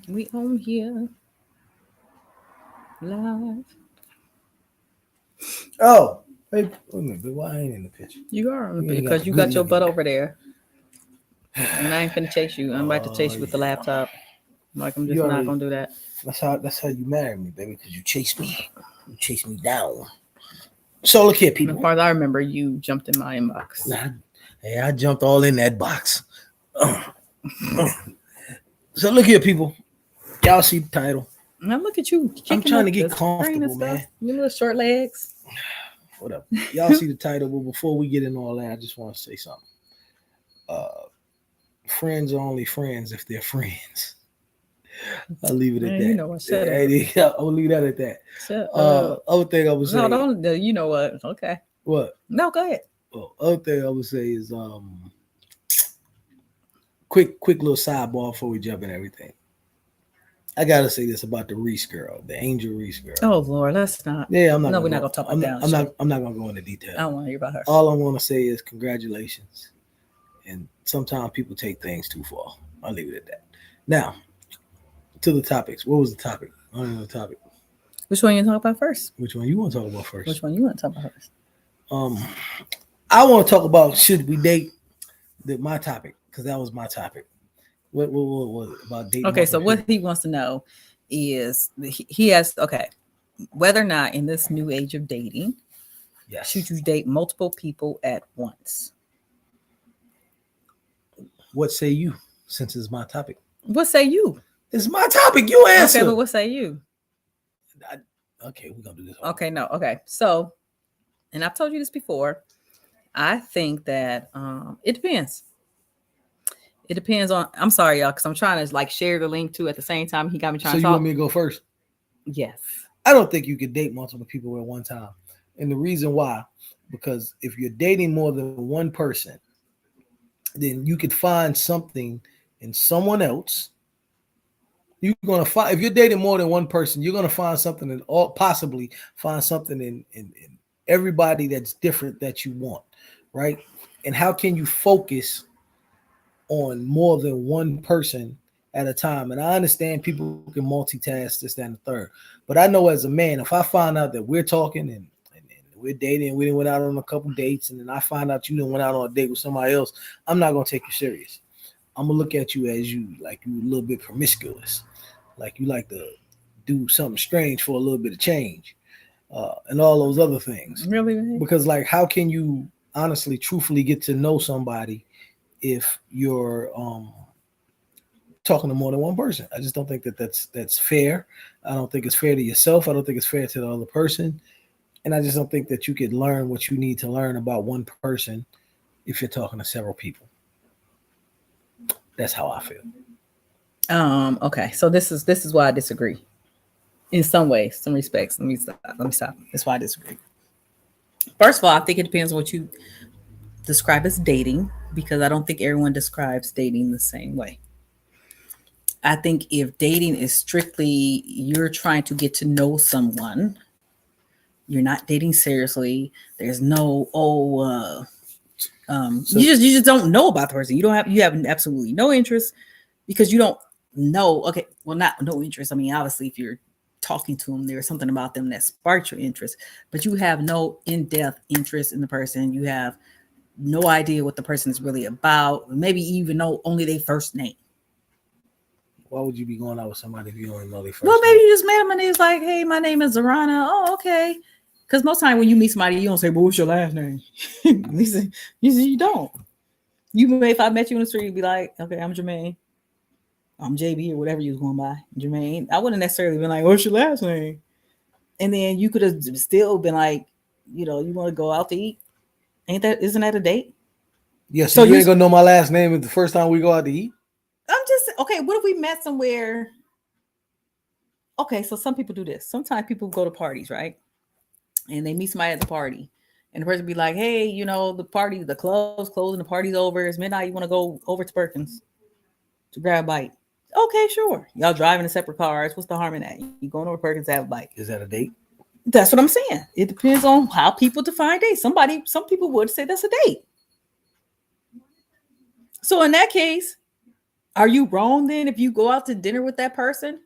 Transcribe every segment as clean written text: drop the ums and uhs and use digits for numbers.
We on here live. Oh, hey, wait a minute, but why I ain't in the picture? You are on the You ain't because got you the got good your butt looking over there. And I ain't finna chase you. I'm about to chase you with the laptop. Like I'm just You not already- gonna do that. That's how you married me, baby, because you chased me. You chased me down. So look here, And people. as far as I remember, you jumped in my inbox. Hey, I jumped all in that box. So look here, people. Y'all see the title. Now look at you. I'm trying to get the screen and comfortable, stuff. man. Your little short legs. Whatever. Y'all see the title, but before we get into all that, I just want to say something. Friends are only friends if they're friends. I'll leave it at Man, that. you know what? Shut up. Hey, I'll leave that at that. Shut up. Other thing I would say. No, don't. You know what? Okay. What? No, go ahead. Well, other thing I would say is quick little sidebar before we jump in everything. I gotta say this about the Reese girl, the Angel Reese girl. Oh Lord, let's not. Yeah, I'm not. No, we're not gonna talk about that. I'm not gonna go into detail. I don't want to hear about her. All I want to say is congratulations. And sometimes people take things too far. I'll leave it at that. Now, to the topics. What was the topic? I don't know the topic. Which one you talk about first? Which one you want to talk about first? Which one you want to talk about first? I want to talk about should we date. My topic, because that was my topic. What was it about dating? Okay, so what he wants to know is he has whether or not in this new age of dating, yes, should you date multiple people at once? What say you? Since it's my topic. What say you? It's my topic. You answer. Okay, but what say you? Okay, we're gonna do this. Okay, no, okay. So, and I've told you this before. I think that it depends. It depends on. I'm sorry, y'all, because I'm trying to share the link too at the same time. He got me trying to talk. So you want me to go first? Yes. I don't think you could date multiple people at one time, and the reason why, because if you're dating more than one person, then you could find something in someone else. You're gonna find if you're dating more than one person, you're gonna find something in possibly find something in everybody that's different that you want, right? And how can you focus on more than one person at a time? And I understand people can multitask this, that, and the third, but I know as a man, if I find out that we're talking and we're dating, we went out on a couple dates, and then I find out you went out on a date with somebody else, I'm not gonna take you serious. I'm gonna look at you as you a little bit promiscuous, like you like to do something strange for a little bit of change, and all those other things. Really? Because how can you honestly, truthfully get to know somebody if you're talking to more than one person? I just don't think that's fair. I don't think it's fair to yourself. I don't think it's fair to the other person. And I just don't think that you could learn what you need to learn about one person if you're talking to several people. That's how I feel. Okay. So this is why I disagree. In some ways, some respects. Let me stop. That's why I disagree. First of all, I think it depends on what you describe as dating, because I don't think everyone describes dating the same way. I think if dating is strictly you're trying to get to know someone, you're not dating seriously. There's no you just don't know about the person. You have absolutely no interest because you don't know. Okay, well, not no interest. I mean, obviously, if you're talking to them, there's something about them that sparks your interest, but you have no in-depth interest in the person. You have no idea what the person is really about. Maybe even know only their first name. Why would you be going out with somebody if you don't know their first Well, name? maybe you just met them and it's like, hey, my name is Zarana. Oh, okay. Because most time when you meet somebody, you don't say, well, what's your last name? You don't. If I met you in the street, you'd be like, okay, I'm Jermaine. I'm JB or whatever you was going by. Jermaine. I wouldn't necessarily been like, what's your last name? And then you could have still been like, you want to go out to eat? Isn't that a date? Yeah, So so you you, ain't gonna know my last name the first time we go out to eat. I'm just okay. What if we met somewhere? Okay, so some people do this. Sometimes people go to parties, right? And they meet somebody at the party, and the person be like, "Hey, the party, the club's closing, the party's over. It's midnight. You want to go over to Perkins to grab a bite?" Okay, sure. Y'all driving in separate cars. What's the harm in that? You going over to Perkins to have a bite? Is that a date? That's what I'm saying. It depends on how people define date. Some people would say that's a date. So in that case, are you wrong then if you go out to dinner with that person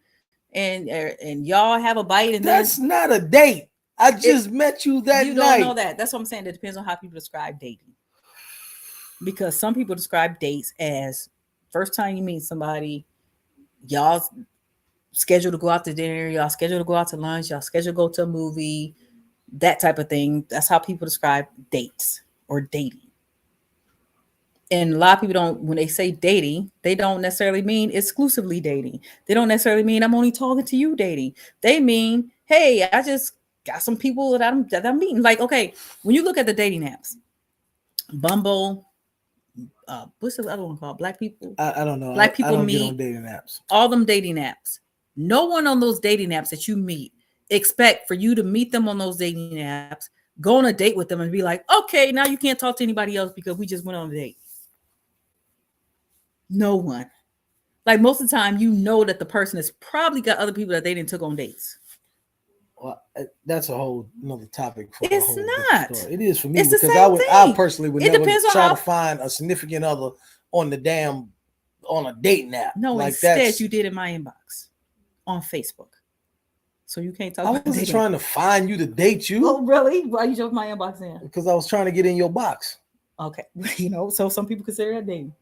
and y'all have a bite and then That's not a date. I it, just met you that you don't know night. that? That's what I'm saying. It depends on how people describe dating. Because some people describe dates as first time you meet somebody, y'all schedule to go out to dinner, y'all schedule to go out to lunch, y'all schedule to go to a movie, that type of thing. That's how people describe dates or dating. And a lot of people don't, when they say dating, they don't necessarily mean exclusively dating. They don't necessarily mean I'm only talking to you dating. They mean, hey, I just got some people that I'm meeting. Like, okay, when you look at the dating apps, Bumble, what's the other one called? Black people, I don't know. Black I people don't get on meet, dating apps. all them dating apps. No one on those dating apps that you meet expect for you to meet them on those dating apps, go on a date with them, and be like, okay, now you can't talk to anybody else because we just went on a date. No one. Like most of the time, that the person has probably got other people that they didn't took on dates. Well, that's a whole another topic for a It's whole different not. story. It is for me It's the because same I thing. personally would It never depends on try how. to find a significant other on the damn on a dating app. No, Like instead that's you did in my inbox on Facebook. So you can't talk I about wasn't dating. trying to find you to date Oh, you really? Why you jumped my inbox in? because I was trying to get in your box. Okay, so some people consider that dating.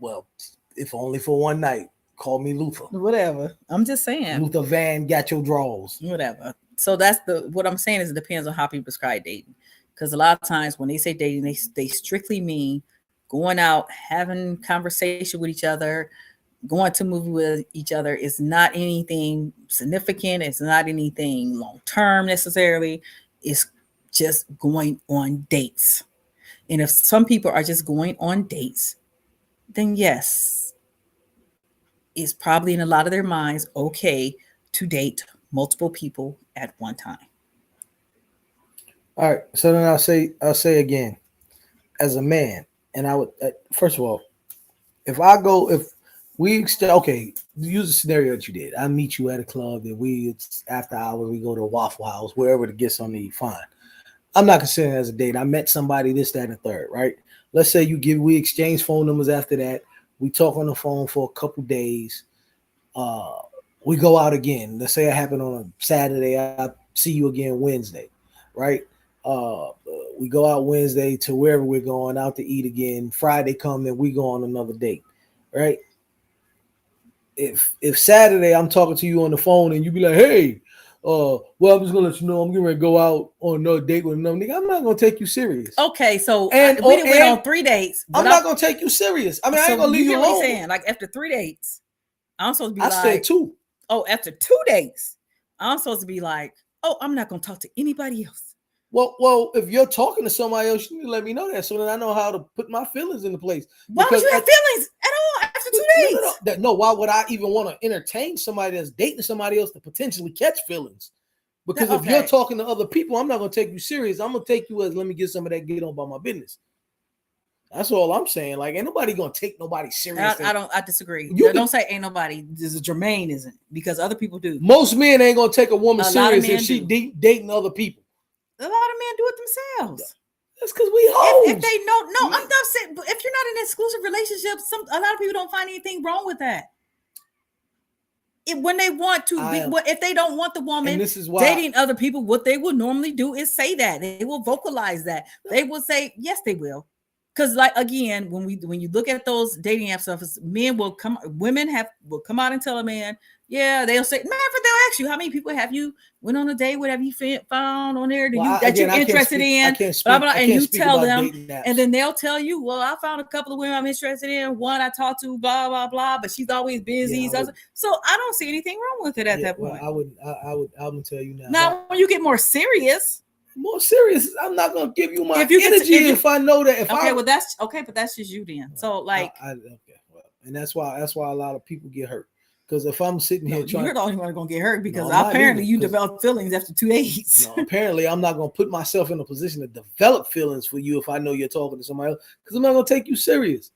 Well, if only for one night. Call me Luther. Whatever. I'm just saying. Luther Van got your draws. Whatever. So that's what I'm saying is it depends on how people describe dating. Because a lot of times when they say dating, they strictly mean going out, having conversation with each other, going to movie with each other. Is not anything significant. It's not anything long term necessarily. It's just going on dates. And if some people are just going on dates, then yes, it's probably in a lot of their minds okay to date multiple people at one time. All right. So then I'll say again, as a man, and I would first of all, if okay, use the scenario that you did. I meet you at a club and it's after hours, we go to a Waffle House, wherever to get something to eat, fine. I'm not considering it as a date. I met somebody, this, that, and the third, right? Let's say we exchange phone numbers after that. We talk on the phone for a couple days. Uh, we go out again. Let's say it happened on a Saturday. I see you again Wednesday, right? Uh, we go out Wednesday to wherever we're going out to eat again. Friday come, then we go on another date, right? If Saturday I'm talking to you on the phone and you be like, hey, well, I'm just gonna let you know I'm getting ready to go out on another date with another nigga. I'm not gonna take you serious. Okay, so And we didn't went on 3 dates, but I'm not gonna take you serious. I mean, I ain't so gonna leave you you get what he's alone. saying. Like after 3 dates, I'm supposed to be I said like, two. oh, after 2 days, I'm supposed to be like, oh, I'm not gonna talk to anybody else. Well, if you're talking to somebody else, you need to let me know that so that I know how to put my feelings into place. Why would Because you have feelings at all after 2 days? no. Why would I even want to entertain somebody that's dating somebody else to potentially catch feelings? Because if you're talking to other people, I'm not gonna take you serious. I'm gonna take you as let me get some of that get on about my business. That's all I'm saying. Like, ain't nobody gonna take nobody serious. I disagree. Don't say ain't nobody. This is Jermaine isn't because other people do. Most men ain't gonna take a woman serious if she dating other people. A lot of men do it themselves. That's because we hoes. If they know, no, I'm not saying. If you're not in an exclusive relationship, a lot of people don't find anything wrong with that. When they want to if they don't want the woman this is why, dating other people, what they would normally do is say that. They will vocalize that. They will say, yes, they will. Because like again, when you look at those dating app stuff, women will come out and tell a man, yeah, they'll say, matter of fact, they'll ask you, how many people have you went on a date with, have you found on there that you're interested in? Blah, blah, and you tell them, and then they'll tell you, well, I found a couple of women I'm interested in. One I talked to, blah, blah, blah, but she's always busy. So I don't see anything wrong with it at that point. I would tell you now. Now, when you get more serious, more serious. I'm not gonna give you my If you energy get to, if I know that. If okay, I, well that's okay, but that's just you then. So like, okay, well, and that's why a lot of people get hurt. Because if I'm sitting here trying, you're the only one gonna get hurt because No, I'm not apparently either, you 'cause- develop feelings after 2 days. no, apparently I'm not gonna put myself in a position to develop feelings for you if I know you're talking to somebody else. Because I'm not gonna take you serious.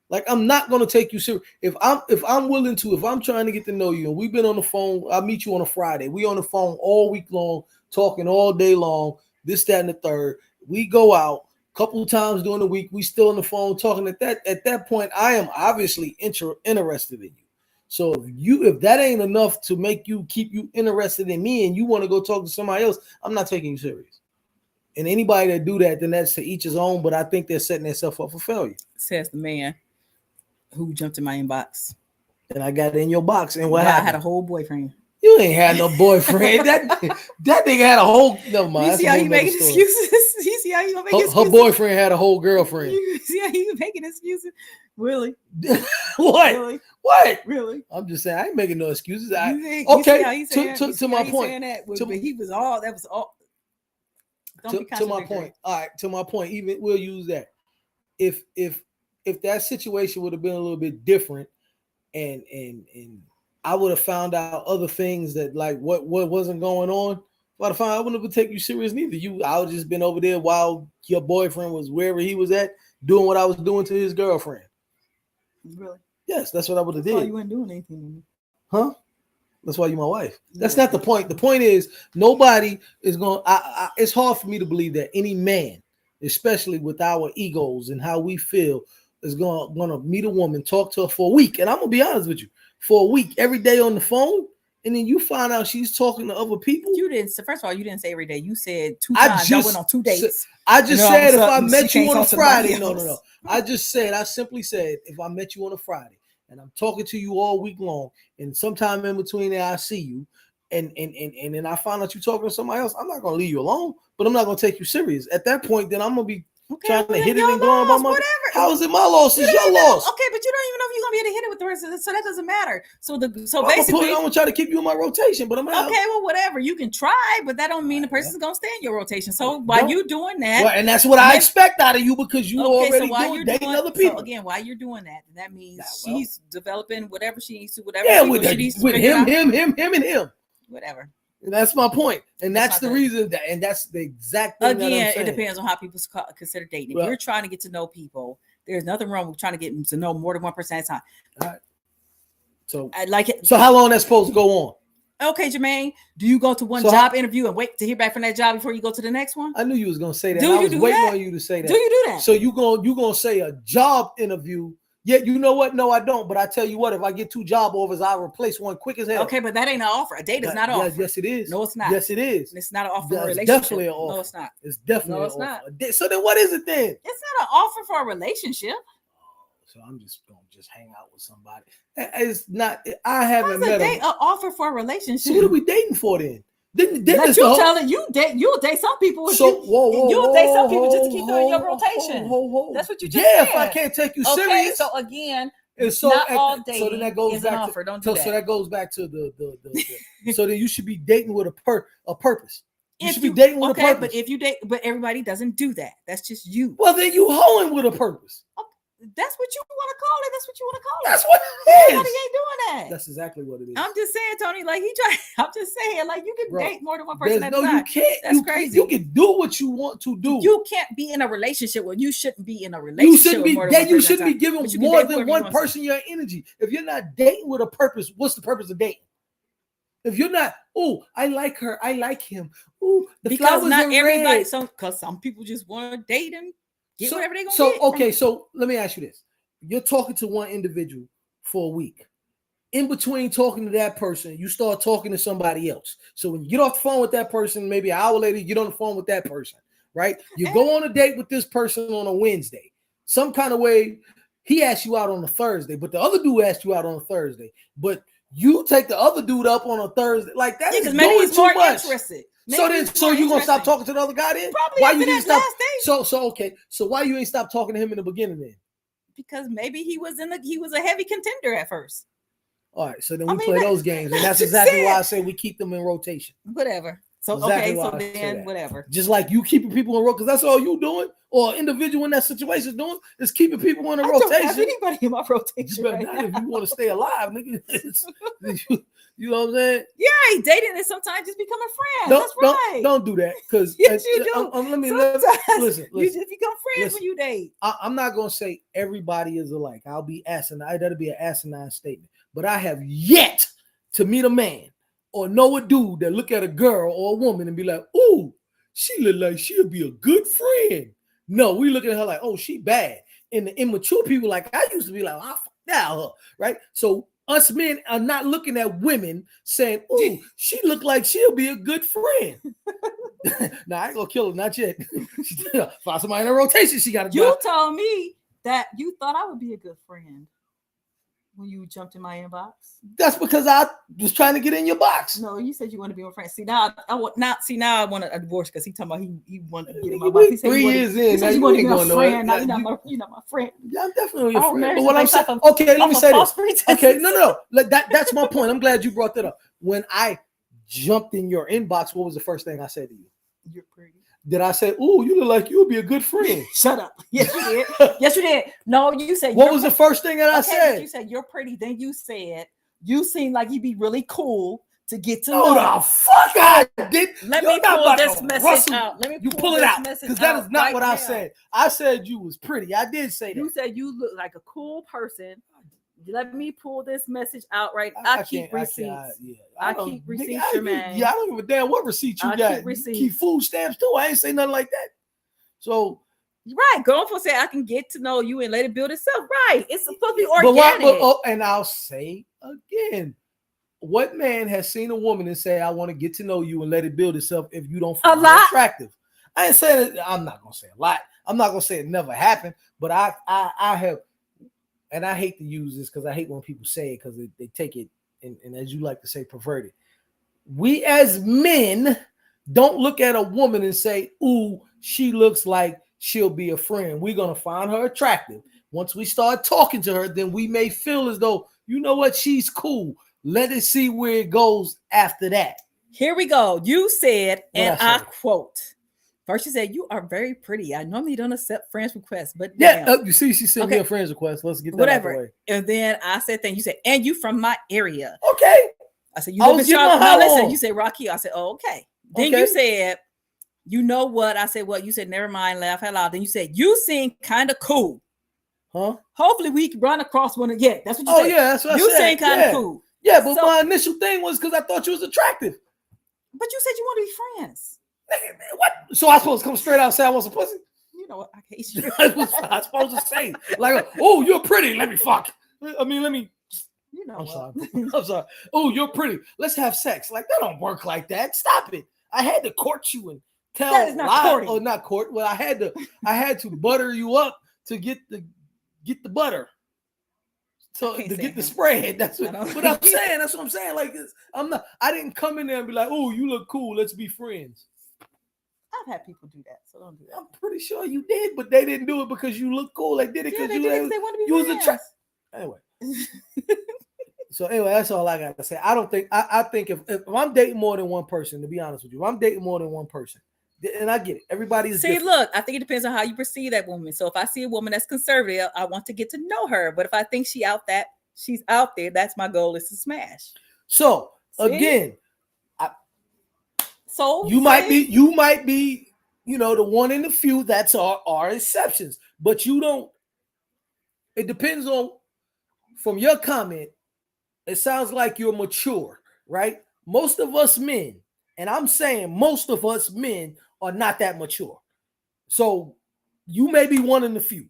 Like I'm not gonna take you serious. If I'm willing to, if I'm trying to get to know you, and we've been on the phone, I meet you on a Friday. We on the phone all week long, talking all day long. This, that, and the third. We go out a couple of times during the week. We still on the phone talking. At that point, I am obviously interested in you. So if that ain't enough to make you keep you interested in me, and you want to go talk to somebody else, I'm not taking you serious. And anybody that do that, then that's to each his own. But I think they're setting themselves up for failure. Says the man who jumped in my inbox. And I got it in your box. And what But happened? I had a whole boyfriend. You ain't had no boyfriend. That nigga had a whole. Never mind. You see how you making excuses? You see how you gonna make excuses? Her boyfriend had a whole girlfriend. You see how you making excuses? Really? What? Really? What? Really? I'm just saying I ain't making no excuses. Okay. To my point. But he was all that was all. To my point. All right. To my point. Even we'll use that. If that situation would have been a little bit different, and I would have found out other things that like what wasn't going on. If I'd found I wouldn't have taken you serious neither. I would have just been over there while your boyfriend was wherever he was at, doing what I was doing to his girlfriend. Really? Yes, that's what I would have did. You weren't doing anything to me. Huh? That's why you're my wife. That's not the point. The point is nobody is going. It's hard for me to believe that any man, especially with our egos and how we feel, is going to meet a woman, talk to her for a week, and I'm gonna be honest with you, for a week, every day on the phone, and then you find out she's talking to other people. You didn't. So first of all, you didn't say every day. You said 2 times. I went on 2 dates. I just said if I met you on a Friday. No. I simply said if I met you on a Friday and I'm talking to you all week long, and sometime in between there I see you, and then I find out you talking to somebody else, I'm not gonna leave you alone, but I'm not gonna take you serious. At that point, then I'm gonna be trying to hit it and going about my whatever. How is it my loss? It's your loss. Okay, but you don't even know if you're gonna be able to hit it with the rest of it, so that doesn't matter. So basically, I'm gonna try to keep you in my rotation, but I'm okay. Well, whatever you can try, but that don't mean the person's gonna stay in your rotation. So while you doing that, and that's what I expect out of you because you already dating other people. So again, while you're doing that, that means she's developing whatever she needs to, whatever she needs to with him, and him, whatever. And that's my point, and that's the reason that, and that's the exact thing. Again, it depends on how people consider dating. If you're trying to get to know people, there's nothing wrong with trying to get to know more than one person at a time. All right. So I like it. So how long that's supposed to go on? Okay, Jermaine, do you go to one job interview and wait to hear back from that job before you go to the next one? I knew you was gonna say that. I was waiting on you to say that. Do you do that? So you gonna say a job interview? Yeah, you know what? No, I don't. But I tell you what, if I get 2 job offers, I'll replace one quick as hell. Okay, but that ain't an offer. A date is not an offer. Yes, it is. No, it's not. Yes, it is. It's not an offer for a relationship. Definitely an offer. No, it's not. It's definitely no, it's an offer. Not. So then what is it then? It's not an offer for a relationship. So I'm just gonna hang out with somebody. It's not. I haven't met an offer for a relationship. So what are we dating for then? Then you telling you you'll date some people. You'll date some people just to keep them in your rotation. That's what you just said. If I can't take you serious. So again, not all dating so then that goes back offer. Don't do that. So that goes back to the so then you should be dating with a purpose. You should be dating with a purpose. But if you date, but everybody doesn't do that. That's just you. Well, then you hoeing with a purpose. Okay. That's what you want to call it. That's what you want to call it. That's what it is. Everybody ain't doing that. That's exactly what it is. I'm just saying, Tony. Like I'm just saying, like you can date more than one person at a time. You can't. That's crazy. You can do what you want to do. You can't be in a relationship where you shouldn't be in a relationship. You shouldn't be giving more than one person your energy. If you're not dating with a purpose, what's the purpose of dating? If you're not, I like her, I like him. The flowers not everybody. Red. Because some people just want to date and get whatever they gonna get. Okay, so let me ask you this: you're talking to one individual for a week. In between talking to that person, you start talking to somebody else. So when you get off the phone with that person, maybe an hour later, you get on the phone with that person, right? You go on a date with this person on a Wednesday. Some kind of way, he asked you out on a Thursday, but the other dude asked you out on a Thursday. But you take the other dude up on a Thursday. Like that is maybe he's too more much. Interested. So you gonna stop talking to the other guy then? Probably why you didn't stop? So why you ain't stop talking to him in the beginning then? Because maybe he was a heavy contender at first. All right, so then we play those games, and that's exactly why I say we keep them in rotation. Whatever. So Exactly okay, why so I say then that. whatever. Just like you keeping people in a row, because that's all you doing, or an individual in that situation is doing, is keeping people in a I rotation. don't have anybody in my You rotation better right not now. if you want to stay alive, nigga. You know what I'm saying? Yeah, dating is sometimes just becoming friends. That's right. Don't do that, because Yes, you do. let me Sometimes listen. you just become friends listen. when you date. I'm not gonna say everybody is alike. I'll be asinine. That'll be an asinine statement. But I have yet to meet a man or know a dude that look at a girl or a woman and be like, "Ooh, she look like she'll be a good friend." No, we look at her like, "Oh, she bad." And the immature people, like I used to be like, "I fuck that her," right? So us men are not looking at women saying, "Ooh, she look like she'll be a good friend." Now I ain't gonna kill her, not yet. Find somebody in a rotation. She got to. You told me that you thought I would be a good friend when you jumped in my inbox. That's because I was trying to get in your box. No, you said you want to be my friend. See now, I want a divorce because he talking about he wanted to get in my box. He said 3 years in, now you ain't going nowhere. Now you're not my friend. Yeah, I'm definitely your friend. But what I'm saying, let me say this. Okay, no. That's my point. I'm glad you brought that up. When I jumped in your inbox, what was the first thing I said to you? You're pretty. Did I say, "Ooh, you look like you'll be a good friend"? Shut up. Yes, you did. Yes, you did. No, you said. What was the first thing that I said? You said you're pretty. Then you said you seem like you'd be really cool to get to know. know. The fuck I did. Let me pull this message out. Let me pull it out, because that is not what I said. I said you was pretty. I did say that. You said you look like a cool person. Let me pull this message out right. I keep receipts. I keep receipts, man. Yeah, I don't give a damn what receipt you got. Keep food stamps too. I ain't say nothing like that. So right, go for say I can get to know you and let it build itself. Right, it's supposed to be organic. And I'll say again, what man has seen a woman and say, "I want to get to know you and let it build itself"? If you don't find her attractive, I ain't saying it. I'm not gonna say a lot. I'm not gonna say it never happened, but I have. And I hate to use this because I hate when people say it because they take it and as you like to say, perverted. We as men don't look at a woman and say, "Ooh, she looks like she'll be a friend." We're going to find her attractive. Once we start talking to her, then we may feel as though, you know what, she's cool. Let us see where it goes after that. Here we go. You said, and I quote, first you said, "You are very pretty. I normally don't accept friends requests, but you see, she sent me a friends request. Let's get that out of the way." And then I said, "Then you said, and you from my area." Okay. I said, "You live in Charlotte." Now listen, you said Rocky. I said, "Oh, okay." Then you said, "You know what?" I said, "What?" You said, "Never mind." Laugh out loud. Then you said, "You seem kind of cool." Huh? Hopefully we can run across one again. That's what you said. Oh yeah, that's what you I said. You seem kind of cool. Yeah, but my initial thing was because I thought you was attractive. But you said you want to be friends. What? So I supposed to come straight out and say I want some pussy? You know what? I hate you. That's what I supposed to say. Like, "Oh, you're pretty. Let me fuck." I mean, let me. You know, I'm sorry. I'm sorry. "Oh, you're pretty. Let's have sex." Like that don't work like that. Stop it. I had to court you and tell that is not courting. Oh, not court. Well, I had to butter you up to get the butter. So to get the spread, that's what I'm saying. That's what I'm saying. Like I didn't come in there and be like, "Oh, you look cool. Let's be friends." I've had people do that, so don't do that. I'm pretty sure you did, but they didn't do it because you look cool. They did it because they want to be friends. Was attractive. Anyway. So anyway, that's all I got to say. I don't think I think if I'm dating more than one person, to be honest with you, if I'm dating more than one person, and I get it. Everybody's different. Look, I think it depends on how you perceive that woman. So if I see a woman that's conservative, I want to get to know her. But if I think she's out there, that's my goal, is to smash. So again, you might be, the one in the few that's are exceptions, but you don't. It depends on. From your comment, it sounds like you're mature, right? Most of us men, and I'm saying most of us men are not that mature. So you may be one in the few.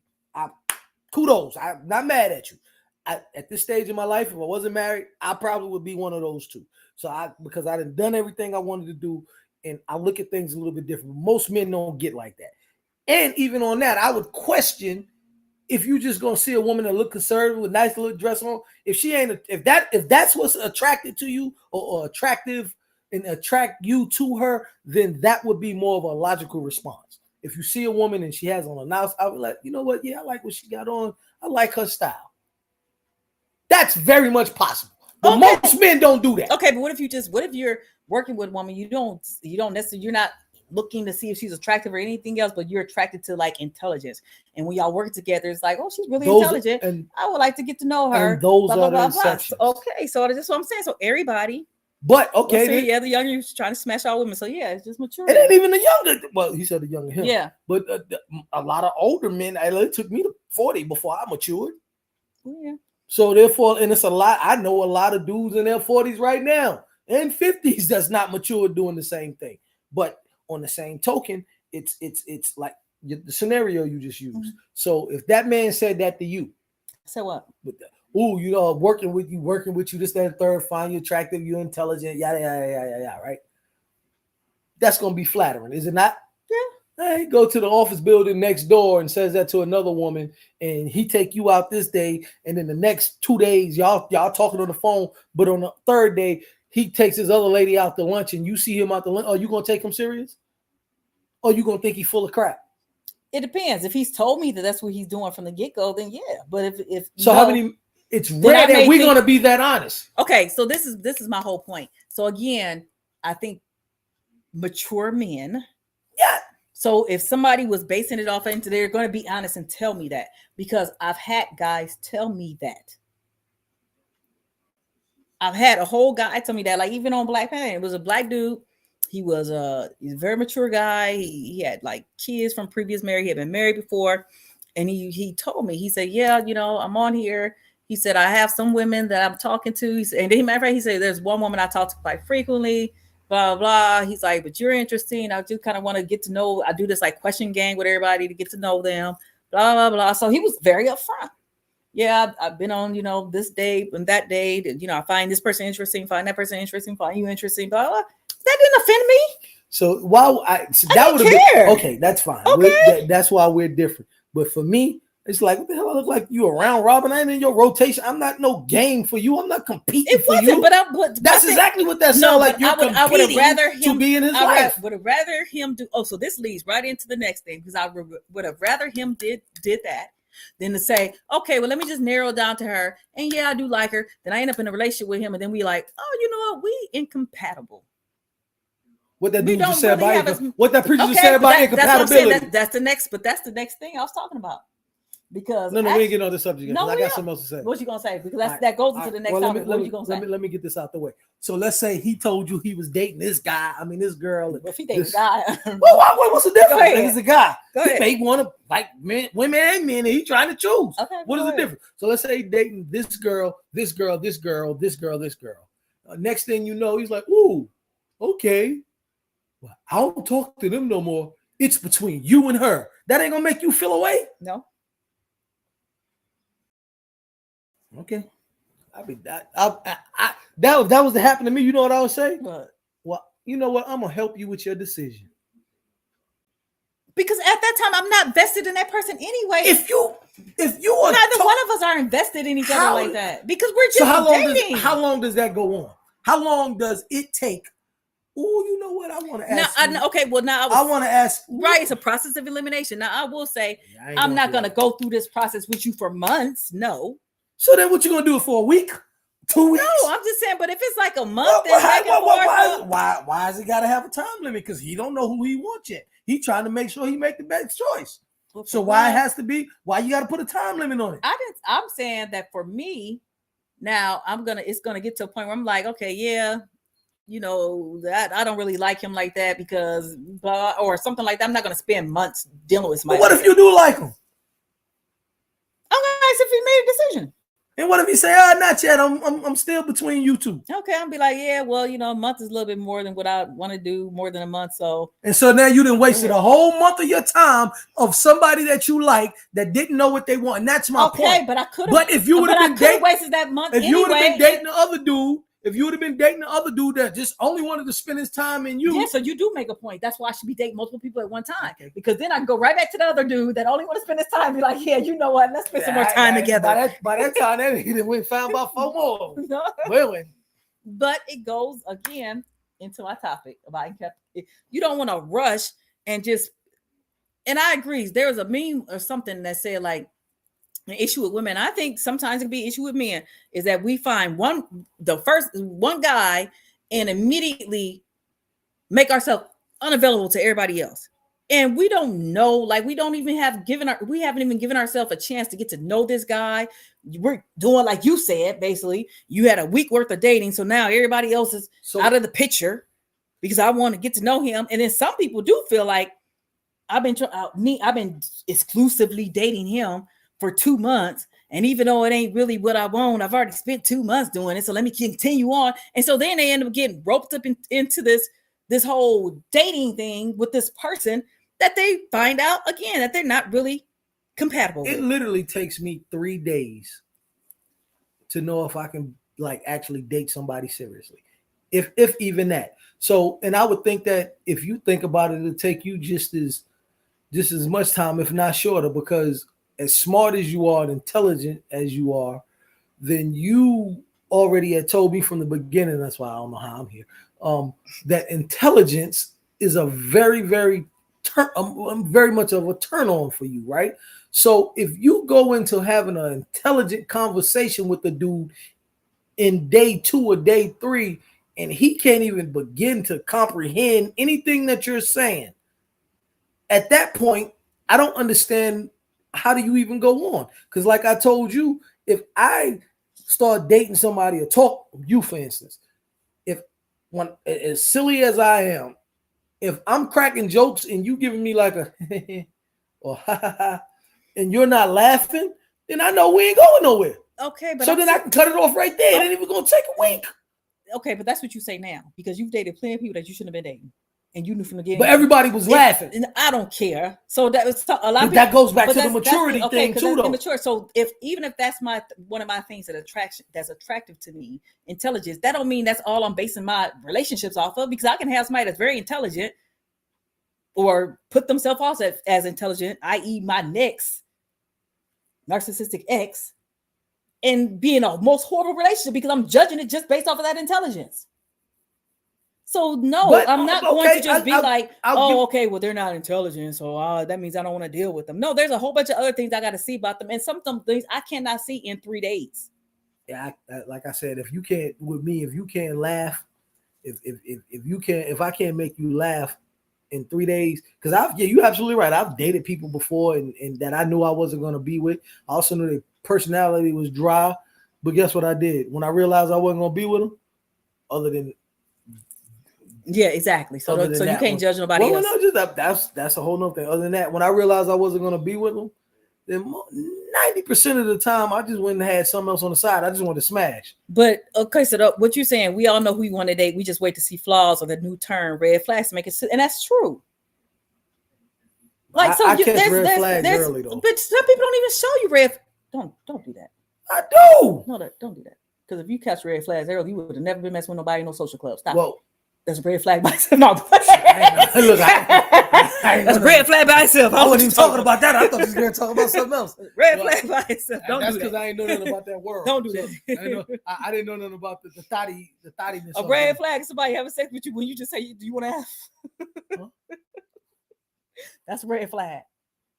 Kudos. I'm not mad at you. At this stage in my life, if I wasn't married, I probably would be one of those two. So because I done everything I wanted to do, and I look at things a little bit different. Most men don't get like that. And even on that, I would question if you just gonna see a woman that look conservative with nice little dress on, if she ain't, if that's what's attracted to you or attractive and attract you to her, then that would be more of a logical response. If you see a woman and she has on a nice, I would like, you know what? Yeah, I like what she got on. I like her style. That's very much possible. But most men don't do that. Okay, but what if you're working with a woman, you don't necessarily, you're not looking to see if she's attractive or anything else, but you're attracted to like intelligence. And when y'all work together, it's like, oh, she's really intelligent. And I would like to get to know her. And those blah, are blah, the blah, exceptions. Blah. So, okay, so that's what I'm saying. So everybody. But okay, say, yeah, the younger you're trying to smash all women. So yeah, it's just mature. It ain't even the younger. Well, he said the younger him. Yeah, but a lot of older men. It took me to 40 before I matured. Yeah. So therefore, and it's a lot. I know a lot of dudes in their 40s right now and 50s that's not mature doing the same thing. But on the same token, it's like the scenario you just used. Mm-hmm. So if that man said that to you, so what? Oh, you know, working with you, this, that, and third, find you attractive, you're intelligent, yada, yada, yada, yada, right? That's going to be flattering, is it not? Yeah. Hey, go to the office building next door and says that to another woman, and he take you out this day, and then the next 2 days, y'all talking on the phone, but on the third day, he takes his other lady out to lunch, and you see him out to lunch. Are you going to take him serious? Or you going to think he's full of crap? It depends. If he's told me that that's what he's doing from the get-go, then yeah. But if so how many... It's rare that we're going to be that honest. Okay, so this is my whole point. So again, I think mature men. Yeah. So if somebody was basing it off into, they're going to be honest and tell me that, because I've had guys tell me that. I've had a whole guy tell me that, like even on Black Panther, it was a black dude. He's a very mature guy. He had like kids from previous marriage. He had been married before, and he told me, he said, yeah, you know, I'm on here. He said, I have some women that I'm talking to. And then, matter of fact, he said, there's one woman I talk to quite frequently, blah, blah. He's like, but you're interesting. I do kind of want to get to know. I do this like question game with everybody to get to know them, blah, blah, blah. So he was very upfront. Yeah, I've been on, you know, this date and that date. And, you know, I find this person interesting, find that person interesting, find you interesting, blah, blah. That didn't offend me. So while that would have been, okay, that's fine. Okay. That's why we're different. But for me, it's like, what the hell? I look like you around Robin. I ain't in your rotation. I'm not no game for you. I'm not competing for you. But that's exactly what that sounds like. You're competing I would have rather him, to be in his life. Would have rather him do. Oh, so this leads right into the next thing, because I would have rather him did that than to say, okay, well, let me just narrow it down to her. And yeah, I do like her. Then I end up in a relationship with him, and then we like, oh, you know what? We incompatible. What that dude just said about what that preacher just said about incompatibility. That's the next thing I was talking about. Because no, we ain't getting on this subject yet. I got something else to say. What you gonna say? Because that goes into the next topic. What you gonna say? Let me get this out the way. So let's say he told you he was dating this guy. I mean, this girl. Well, if he dating a guy, well, what's the difference? He's a guy. He may want to like women and men, and he's trying to choose. Okay, what is the difference? So let's say he's dating this girl, this girl, this girl, this girl, this girl. Next thing you know, he's like, ooh, okay. Well, I don't talk to them no more. It's between you and her. That ain't gonna make you feel away. No. Okay, that was to happen to me. You know what I would say? What? Well, you know what? I'm gonna help you with your decision. Because at that time, I'm not vested in that person anyway. If you are neither one of us are invested in each other like that, because we're just dating. How long does that go on? How long does it take? Oh, you know what? I want to ask. I want to ask. Right, it's a process of elimination. Now, I will say, I'm not going to go through this process with you for months. No. So then, what you going to do it for a week, 2 weeks? No, I'm just saying. But if it's like a month, why has he got to have a time limit? Because he don't know who he wants yet. He trying to make sure he make the best choice. Well, so why it has to be? Why you got to put a time limit on it? I'm saying that for me, now it's gonna get to a point where I'm like, okay, yeah. You know, that I don't really like him like that because blah, or something like that. I'm not going to spend months dealing with somebody. But what if you do like him? I'm going to ask if he made a decision. And what if he say, not yet. I'm still between you two. Okay, I'll be like, yeah, well, you know, a month is a little bit more than what I want to do, more than a month. So now you done wasted a whole month of your time of somebody that you like that didn't know what they want. And that's my point. Okay, but I could have. But if you would have been wasted that month, if you would have been dating the other dude. If you would have been dating the other dude that just only wanted to spend his time in you. Yeah, so you do make a point. That's why I should be dating multiple people at one time. Because then I can go right back to the other dude that only want to spend his time and be like, yeah, you know what? Let's spend some more time together. By that time, that nigga went found about 4 more. Women. But it goes again into my topic about you don't want to rush and just, and I agree. There was a meme or something that said like, an issue with women, I think sometimes it can be an issue with men, is that we find one guy and immediately make ourselves unavailable to everybody else. And we don't know, like we haven't even given ourselves a chance to get to know this guy. We're doing, like you said, basically, you had a week worth of dating. So now everybody else is out of the picture because I want to get to know him. And then some people do feel like I've been exclusively dating him for 2 months. And even though it ain't really what I want, I've already spent 2 months doing it. So let me continue on. And so then they end up getting roped up into this whole dating thing with this person that they find out again that they're not really compatible with. It literally takes me 3 days to know if I can like actually date somebody seriously. If even that. So, and I would think that if you think about it, it'll take you just as much time, if not shorter, because as smart as you are and intelligent as you are, then you already had told me from the beginning, that's why I don't know how I'm here, that intelligence is a very, very very much of a turn on for you, right? So if you go into having an intelligent conversation with the dude in day 2 or day 3, and he can't even begin to comprehend anything that you're saying, at that point, I don't understand how do you even go on? Because like I told you, if I start dating somebody or talk, you for instance, if when as silly as I am, if I'm cracking jokes and you giving me like a or ha ha ha, and you're not laughing, then I know we ain't going nowhere. Okay, but so then I can cut it off right there. It ain't even gonna take a week. Okay, but that's what you say now because you've dated plenty of people that you shouldn't have been dating, and you knew from the beginning. But everybody was laughing, and I don't care. So that was a lot. That goes back to the maturity thing too, though. Mature. So even if that's one of my things that's attractive to me, intelligence. That don't mean that's all I'm basing my relationships off of, because I can have somebody that's very intelligent or put themselves off as intelligent, i.e., my next narcissistic ex, and be in a most horrible relationship because I'm judging it just based off of that intelligence. So no, but, I'm not going to just be okay, well, they're not intelligent, so that means I don't want to deal with them. No, there's a whole bunch of other things I got to see about them, and some of them things I cannot see in 3 days. Yeah, like I said, if you can't with me, if you can't laugh, if I can't make you laugh in 3 days, because you're absolutely right. I've dated people before and that I knew I wasn't going to be with. I also knew their personality was dry, but guess what I did when I realized I wasn't going to be with them? Other than exactly. So you can't judge nobody else. No, just that's a whole nother thing. Other than that, when I realized I wasn't going to be with them, then 90% of the time I just went and had something else on the side. I just wanted to smash. But okay, so what you're saying, we all know who we want to date. We just wait to see flaws or the new term, red flags, to make it, and that's true. Like I catch red flags early though. But some people don't even show you red. Don't do that. I do. No, don't do that. Because if you catch red flags early, you would have never been messing with nobody in no social club. Stop. Well, that's a red flag by itself. No. Look, that's a red flag by itself. I wasn't even talking about that. I thought you was going to talk about something else. Red flag by itself. That's because I ain't know nothing about that world. Don't do that. I didn't know nothing about the thottiness. A red flag is somebody having sex with you when you just say, "Do you want to have?" Huh? That's a red flag.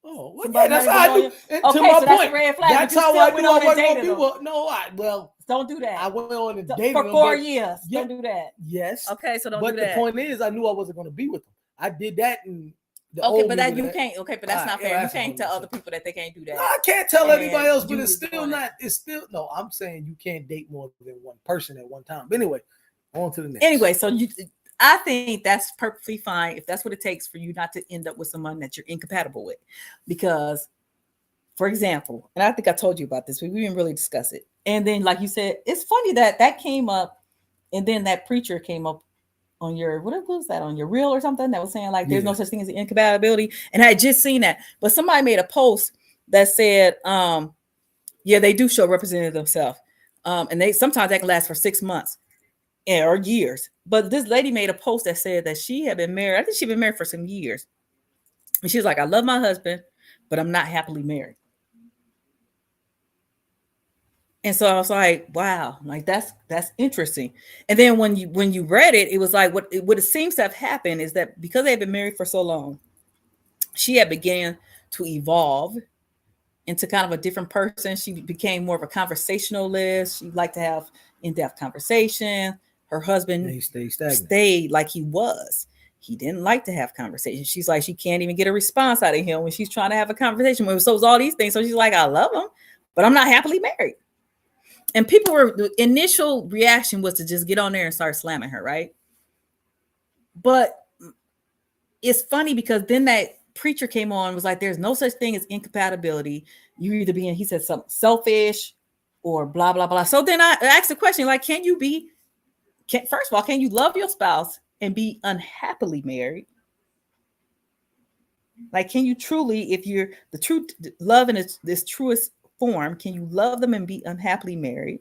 Oh, well, yeah, that's how I do. Okay, to my point, that's a red flag. That's how I knew I wasn't going to be with. No, don't do that. I went on and dated for 4 years. Yeah, don't do that. Yes. Okay, so don't do that. But the point is, I knew I wasn't going to be with them. I did that and. But that you can't. Okay, but that's not fair. You can't tell other people that they can't do that. No, I can't tell anybody else, but it's still not. It's still no. I'm saying you can't date more than one person at one time. But anyway, on to the next. Anyway, so I think that's perfectly fine if that's what it takes for you not to end up with someone that you're incompatible with, because. For example, and I think I told you about this, we didn't really discuss it. And then, like you said, it's funny that came up, and then that preacher came up on your, what was that, on your reel or something, that was saying like there's no such thing as incompatibility. And I had just seen that, but somebody made a post that said, they do show representative themselves, and they sometimes that can last for 6 months or years. But this lady made a post that said that she had been married. I think she'd been married for some years, and she was like, "I love my husband, but I'm not happily married." And so I was like, wow, like that's interesting. And then when you read it, it was like what it seems to have happened is that because they had been married for so long, she had began to evolve into kind of a different person. She became more of a conversationalist. She liked to have in-depth conversation. Her And husband he stays stagnant. stayed like he was. He didn't like to have conversations. She's like, she can't even get a response out of him when she's trying to have a conversation with him. So it's all these things. So she's like, I love him, but I'm not happily married. And people were, the initial reaction was to just get on there and start slamming her, right? But it's funny because then that preacher came on and was like, there's no such thing as incompatibility. You either being, he said, something selfish or blah, blah, blah. So then I asked the question, like, can you be, first of all, can you love your spouse and be unhappily married? Like, can you truly, if you're the true love in this truest form, can you love them and be unhappily married?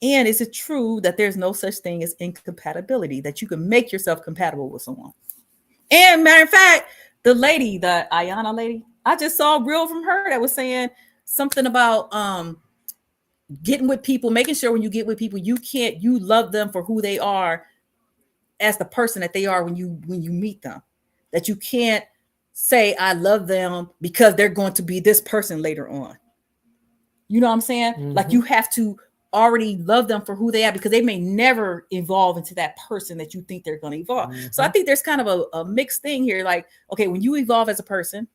And is it true that there's no such thing as incompatibility, that you can make yourself compatible with someone? And matter of fact, the lady, the Ayana lady, I just saw a reel from her that was saying something about getting with people, making sure when you get with people, you love them for who they are as the person that they are when you meet them. That you can't say I love them because they're going to be this person later on. You know what I'm saying? Mm-hmm. Like you have to already love them for who they are because they may never evolve into that person that you think they're going to evolve. Mm-hmm. So I think there's kind of a mixed thing here. Like, okay, when you evolve as a person,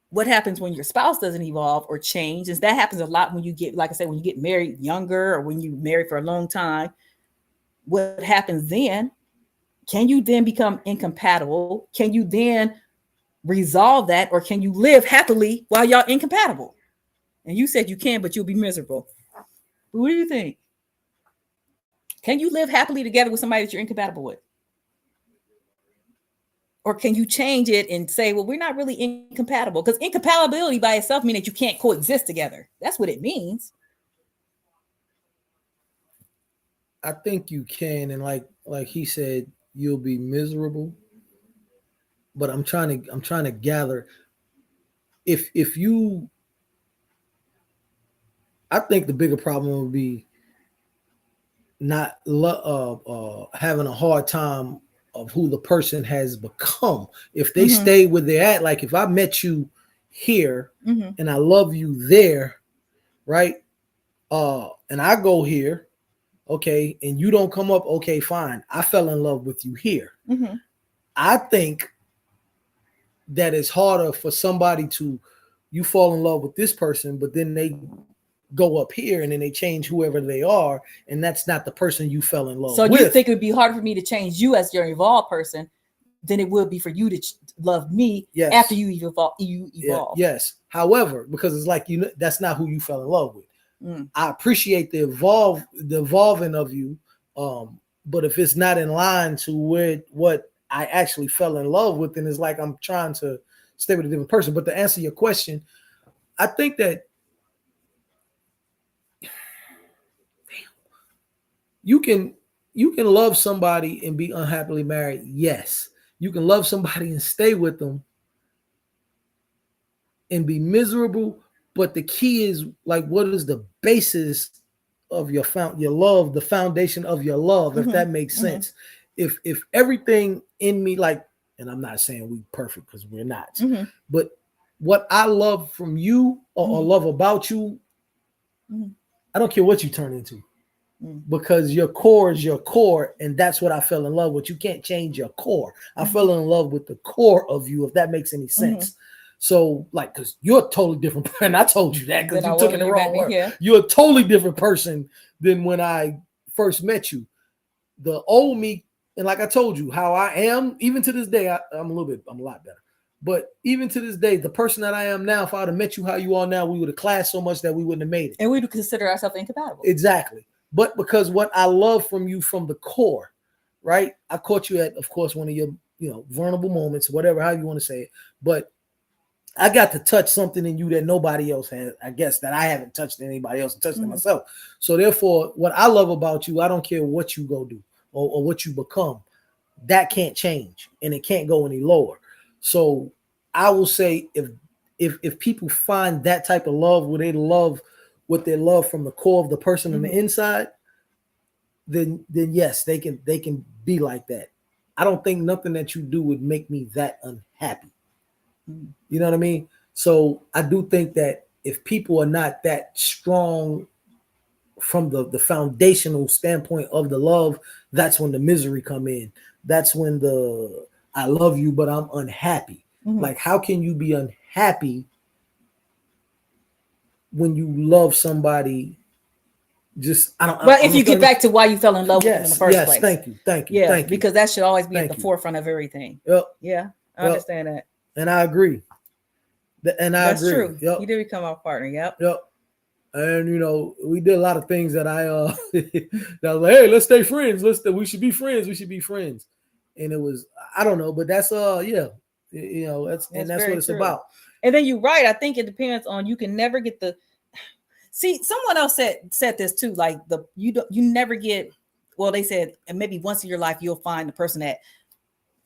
what happens when your spouse doesn't evolve or change? Is that happens a lot when you get, like I said, when you get married younger or when you marry for a long time. What happens then? Can you then become incompatible? Can you then resolve that, or can you live happily while y'all incompatible? And you said you can, but you'll be miserable. What do you think? Can you live happily together with somebody that you're incompatible with? Or can you change it and say, well, we're not really incompatible? Because incompatibility by itself means that you can't coexist together. That's what it means. I think you can, and like he said, you'll be miserable. But I'm trying to gather if you, I think the bigger problem would be not having a hard time of who the person has become. If they stay where they're at, like if I met you here and I love you there, right? And I go here, okay, and you don't come up, okay, fine. I fell in love with you here. I think that it's harder for somebody to, you fall in love with this person, but then they go up here and then they change whoever they are, and that's not the person you fell in love with. So you think it would be harder for me to change you as your evolved person than it would be for you to love me after you evolve? Yes. However, because it's like, that's not who you fell in love with. I appreciate the evolving of you, but if it's not in line to what I actually fell in love with, then it's like I'm trying to stay with a different person. But to answer your question, I think that you can love somebody and be unhappily married. Yes. You can love somebody and stay with them and be miserable. But the key is, like, what is the basis of your love, the foundation of your love, if that makes sense. If everything in me, like, and I'm not saying we perfect because we're not, but what I love from you or love about you, I don't care what you turn into. Because your core is your core, and that's what I fell in love with. You can't change your core. I fell in love with the core of you, if that makes any sense. So, like, because you're a totally different person. I told you that because you took it the wrong word. You're a totally different person than when I first met you. The old me, and like I told you, how I am, even to this day, I'm a lot better. But even to this day, the person that I am now, if I would have met you how you are now, we would have clashed so much that we wouldn't have made it. And we would consider ourselves incompatible. Exactly. But because what I love from you from the core, right? I caught you at, of course, one of your, vulnerable moments, whatever, how you want to say it. But I got to touch something in you that nobody else has, I guess, that I haven't touched anybody else and touched it myself. So therefore, what I love about you, I don't care what you go do or what you become. That can't change and it can't go any lower. So I will say if people find that type of love where they love what they love from the core of the person on the inside, then yes, they can be like that. I don't think nothing that you do would make me that unhappy. You know what I mean? So I do think that if people are not that strong from the foundational standpoint of the love, that's when the misery come in. That's when the I love you, but I'm unhappy. Mhm. Like, how can you be unhappy when you love somebody? Just I don't. Well, I'm if you get back to why you fell in love with them in the yes, first yes. place. Thank you, thank you, Yeah, thank you, because that should always be at thank the you. forefront of everything. Yep, Yeah, I yep. understand that. And I agree. And I That's agree. true. Yep, You did become our partner. Yep. yep. And we did a lot of things that I that I was like, hey, let's stay friends. We should be friends. We should be friends. And it was I don't know, but that's yeah, that's what very it's true. about. And then you're right. I think it depends on, you can never get the, see, someone else said this too. Like you never get, well, they said, and maybe once in your life you'll find the person that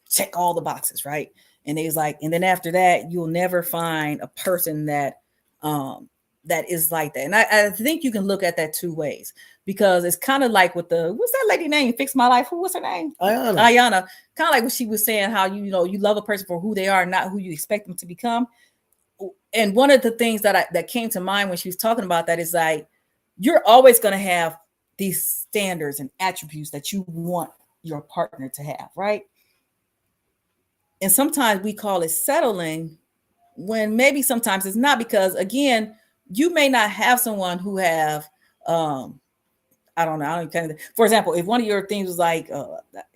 check all the boxes, right? And they was like, and then after that, you'll never find a person that is like that. And I think you can look at that two ways, because it's kind of like with what's that lady name? Fix My Life. What's her name? Ayana. Kind of like what she was saying, how you love a person for who they are, not who you expect them to become. And one of the things that came to mind when she was talking about that is like, you're always going to have these standards and attributes that you want your partner to have, right? And sometimes we call it settling, when maybe sometimes it's not, because again, you may not have someone who have I don't know, for example, if one of your things was like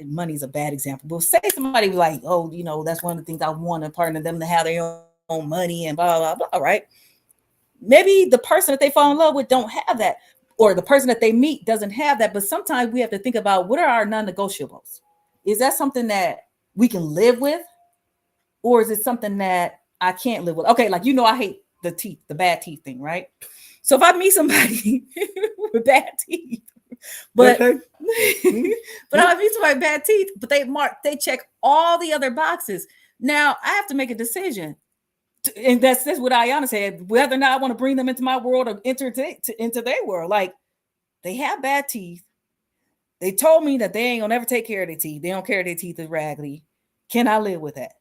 money's a bad example, but say somebody was like, oh, that's one of the things I want a partner, them to have their own money and blah blah blah, right? Maybe the person that they fall in love with don't have that, or the person that they meet doesn't have that. But sometimes we have to think about, what are our non-negotiables? Is that something that we can live with, or is it something that I can't live with? Okay, like, I hate the bad teeth thing, right? So if I meet somebody with bad teeth, but but I meet somebody with bad teeth, but they check all the other boxes. Now I have to make a decision, and that's what Ayana said, whether or not I want to bring them into my world or enter into their world. Like, they have bad teeth. They told me that they ain't gonna ever take care of their teeth. They don't care if their teeth is raggedy. Can I live with that?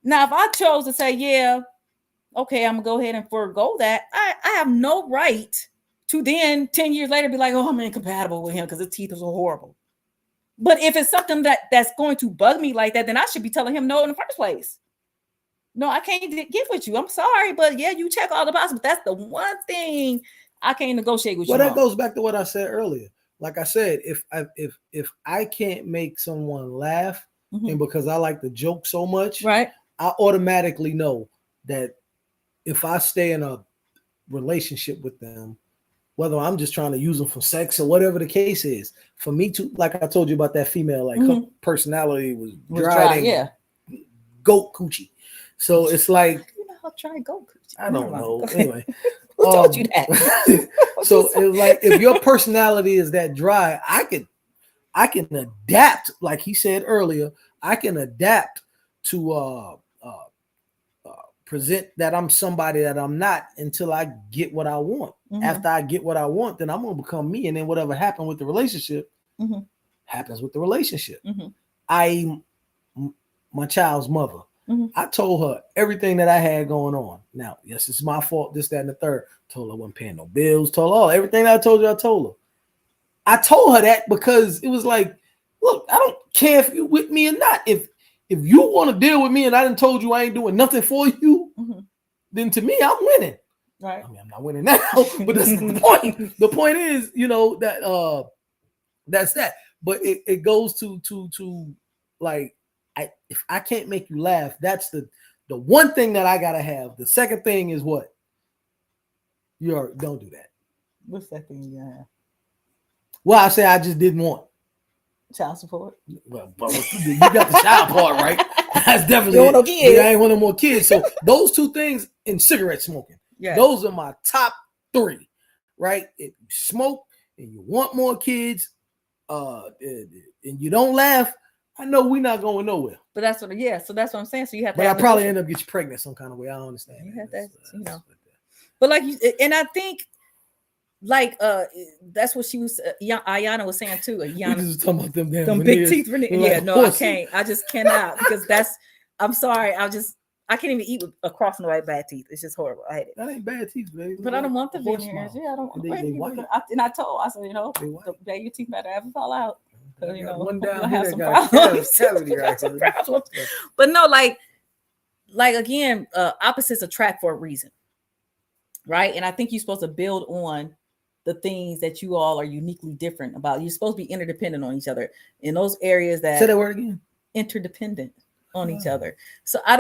Now, if I chose to say, yeah, okay, I'm gonna go ahead and forego that, I have no right to then 10 years later be like, oh, I'm incompatible with him because his teeth are so horrible. But if it's something that's going to bug me like that, then I should be telling him no in the first place. No, I can't get with you. I'm sorry, but yeah, you check all the boxes, but that's the one thing I can't negotiate with you. Well, that goes back to what I said earlier. Like I said, if I can't make someone laugh, and because I like to joke so much, right, I automatically know that if I stay in a relationship with them, whether I'm just trying to use them for sex or whatever the case is, for me to, like I told you about that female, like her personality was dry, yeah, goat coochie. So it's like, I'll try goat coochie. I don't know. Anyway, who told you that? So it's like, if your personality is that dry, I can adapt, like he said earlier. I can adapt to present that I'm somebody that I'm not until I get what I want. After I get what I want, then I'm gonna become me, and then whatever happened with the relationship happens with the relationship. My child's mother. I told her everything that I had going on. Now, yes, it's my fault, this, that, and the third. Told her I wasn't paying no bills, told her everything I told you, I told her. I told her that because it was like, look, I don't care if you're with me or not. If you want to deal with me and I done told you I ain't doing nothing for you, then to me, I'm winning. Right. I mean, I'm not winning now, but that's the point. The point is, that that's that. But it goes to like, if I can't make you laugh, that's the one thing that I gotta have. The second thing is what? Don't do that. What's that thing you have? Well, I say I just didn't want child support. Well, but you got the child part right. That's definitely. You don't want no kids. I ain't want no more kids. So those two things, and cigarette smoking. Yeah. Those are my top three. Right? If you smoke and you want more kids, and you don't laugh, I know we're not going nowhere. But that's what. Yeah. So that's what I'm saying. So you have to. But I probably end up get you pregnant some kind of way. I don't understand. You have that. But like you, and I think. Like that's what she was. Ayana was saying too. Ayana was talking about them big teeth. Yeah, no, I can't. I just cannot because that's. I'm sorry. I I can't even eat with across no white bad teeth. It's just horrible. I hate it. That ain't bad teeth, baby. But I don't want the Horse veneers. mouth. Yeah, I don't. And Wait, they you white. look- I, and I told, I said, They white. your teeth better ever fall out. I You got know, one we're down gonna here have that some got a problems. cavity We're gonna right have some here. problems. But no, like again, opposites attract for a reason, right? And I think you're supposed to build on the things that you all are uniquely different about. You're supposed to be interdependent on each other in those areas Say that that word again. interdependent on each Wow. other. So I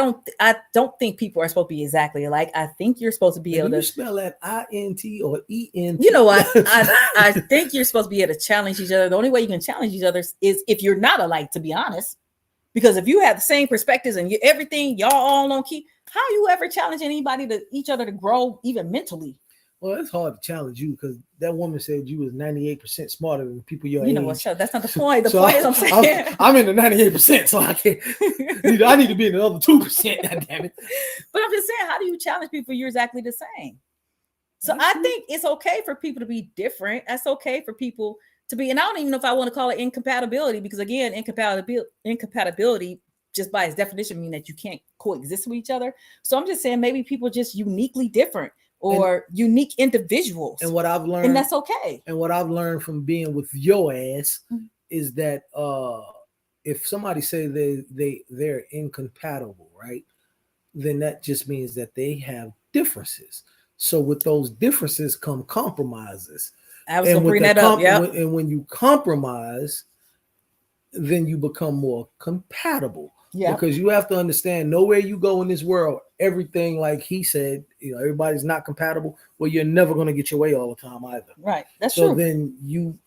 don't think people are supposed to be exactly alike. I think you're supposed to be And able do you to, spell that INT or ENT? you know what? I think you're supposed to be able to challenge each other. The only way you can challenge each other is if you're not alike, to be honest. Because if you have the same perspectives and everything y'all all on key, how you ever challenge anybody to each other to grow even mentally? Well, it's hard to challenge you because that woman said you was 98% smarter than people your You age. know what? So that's not the point. The So point is I'm saying I'm in the 98%, so I can't. I need to be in the other 2%. God damn it! But I'm just saying, how do you challenge people? You're exactly the same. So That's I true. think it's okay for people to be different. That's okay for people to be, and I don't even know if I want to call it incompatibility, because again, incompatibility just by its definition mean that you can't coexist with each other. So I'm just saying maybe people are just uniquely different or unique individuals. And what I've learned, and that's okay. And what I've learned from being with your ass Mhm. is that if somebody say they're incompatible, right? Then that just means that they have differences. So with those differences come compromises. I was going to bring that up. Yeah. And when you compromise, then you become more compatible. Yeah. Because you have to understand, nowhere you go in this world, everything, like he said, everybody's not compatible. Well, you're never going to get your way all the time either. Right. That's so true. Then you,